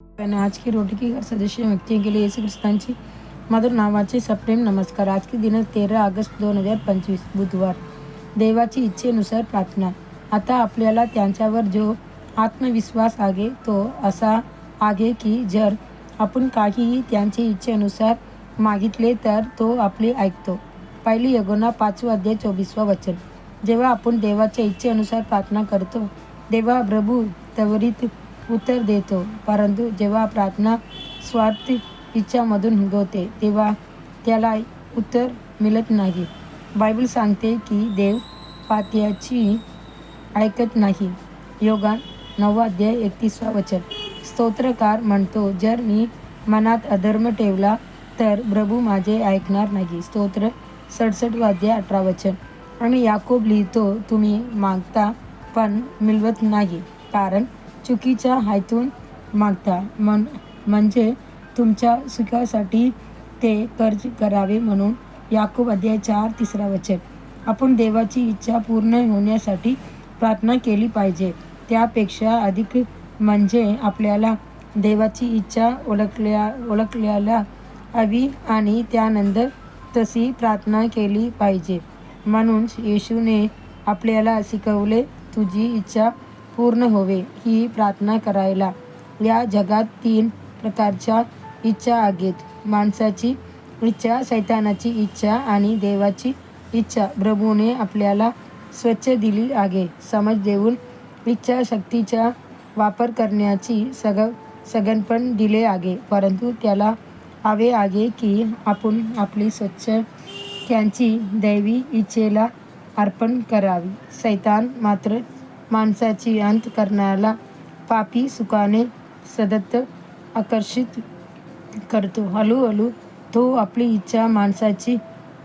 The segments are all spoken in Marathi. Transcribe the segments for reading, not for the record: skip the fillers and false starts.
आज की रोटी की घर सदस्य व्यक्तियों के लिए येशू ख्रिस्तांची मधुर नावाचे सप्रेम नमस्कार। आज की दिनांक 13 ऑगस्ट 2025 बुधवार। देवाची इच्छेनुसार प्रार्थना। आता आपल्याला त्यांच्यावर जो आत्मविश्वास आहे तो असा आहे की जर आपण काहीही त्यांच्या इच्छेनुसार मागितले तर तो आपले ऐकतो। पहिली योहाना 5 अध्याय 24 वचन। जेव्हा आपण देवाच्या इच्छेनुसार प्रार्थना करतो तेव्हा प्रभू त्वरित उत्तर देतो, परंतु जेव्हा प्रार्थना स्वार्थ इच्छामधून होते तेव्हा त्याला उत्तर मिळत नाही। बायबल सांगते की देव पात्याची ऐकत नाही। योहान 9 अध्याय 31 वचन। स्तोत्रकार म्हणतो, जर मी मनात अधर्म ठेवला तर प्रभू माझे ऐकणार नाही। स्तोत्र 67 अध्याय 18 वचन। आणि याकोब लिहितो, तुम्ही मागता पण मिळवत नाही, कारण चुकीच्या हेतून मागता, म्हणजे तुमच्या सुखासाठी ते कर्ज करावे म्हणून। याकोब अध्याय 4 3 वचन। आपण देवाची इच्छा पूर्ण होण्यासाठी प्रार्थना केली पाहिजे। त्यापेक्षा अधिक म्हणजे आपल्याला देवाची इच्छा ओळखायला हवी आणि त्यानंतर तशी प्रार्थना केली पाहिजे। म्हणून येशूने आपल्याला शिकवले, तुझी इच्छा पूर्ण होवे ही प्रार्थना करायला। या जगात 3 प्रकारच्या इच्छा आहेत, माणसाची इच्छा, सैतानाची इच्छा आणि देवाची इच्छा। प्रभूने आपल्याला स्वच्छ दिली आहे, समज देऊन इच्छाशक्तीचा वापर करण्याची संगणपण दिले आहे, परंतु त्याला हवे आहे की आपण आपली स्वच्छ त्यांची दैवी इच्छेला अर्पण करावी। सैतान मात्र माणसाची अंत करण्याला पापी सुखाने सतत आकर्षित करतो। हळूहळू तो आपली इच्छा माणसाची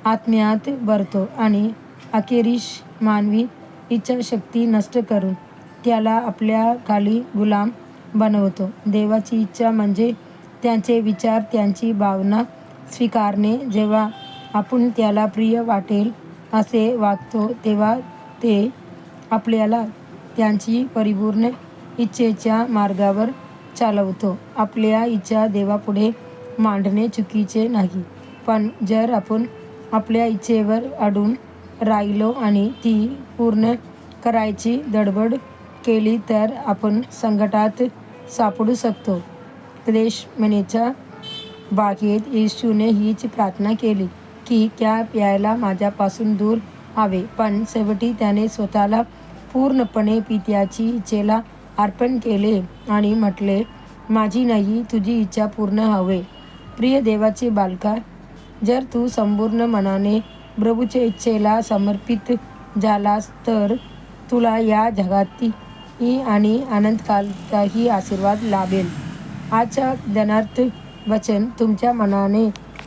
आत्म्यात भरतो आणि अखेरीस मानवी इच्छाशक्ती नष्ट करून त्याला आपल्या खाली गुलाम बनवतो। देवाची इच्छा म्हणजे त्याचे विचार, त्यांची भावना स्वीकारणे। जेव्हा आपण त्याला प्रिय वाटेल असे वागतो तेव्हा ते आपल्याला त्यांची परिपूर्ण इच्छेच्या मार्गावर चालवतो। आपल्या इच्छा देवापुढे मांडणे चुकीचे नाही, पण जर आपण आपल्या इच्छेवर अडून राहिलो आणि ती पूर्ण करायची धडपड केली तर आपण संकटात सापडू शकतो। गेत्सेमनेच्या बागेत येशूने हीच प्रार्थना केली की त्या प्यायला माझ्यापासून दूर व्हावे, पण शेवटी त्याने स्वतःला पूर्णपणे पित्याची इच्छेला अर्पण केले आणि म्हटले, माझी नाही तुझी इच्छा पूर्ण होवे। प्रिय देवाचे बालका, जर तू संपूर्ण मनाने प्रभूच्या इच्छेला समर्पित झालास तर तुला या जगातही आणि अनंतकाळातही आशीर्वाद लाभेल। आजच्या ध्यानार्थ वचन, तुमच्या मनाने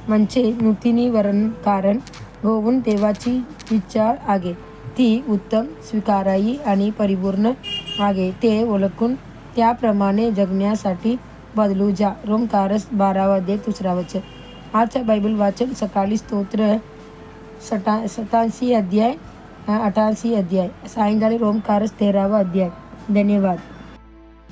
म्हणजे नूतनीकरण होऊन देवाची इच्छा आहे ती उत्तम, स्वीकार्य आणि परिपूर्ण आहे ते ओळखून त्याप्रमाणे जगण्यासाठी बदलू जा। रोमकारस 12 अध्याय 2 वचन। आजच्या बायबल वाचन सकाळी स्तोत्र 87 अध्याय 88 अध्याय, सायंकाळी रोमकारस 13 अध्याय। धन्यवाद।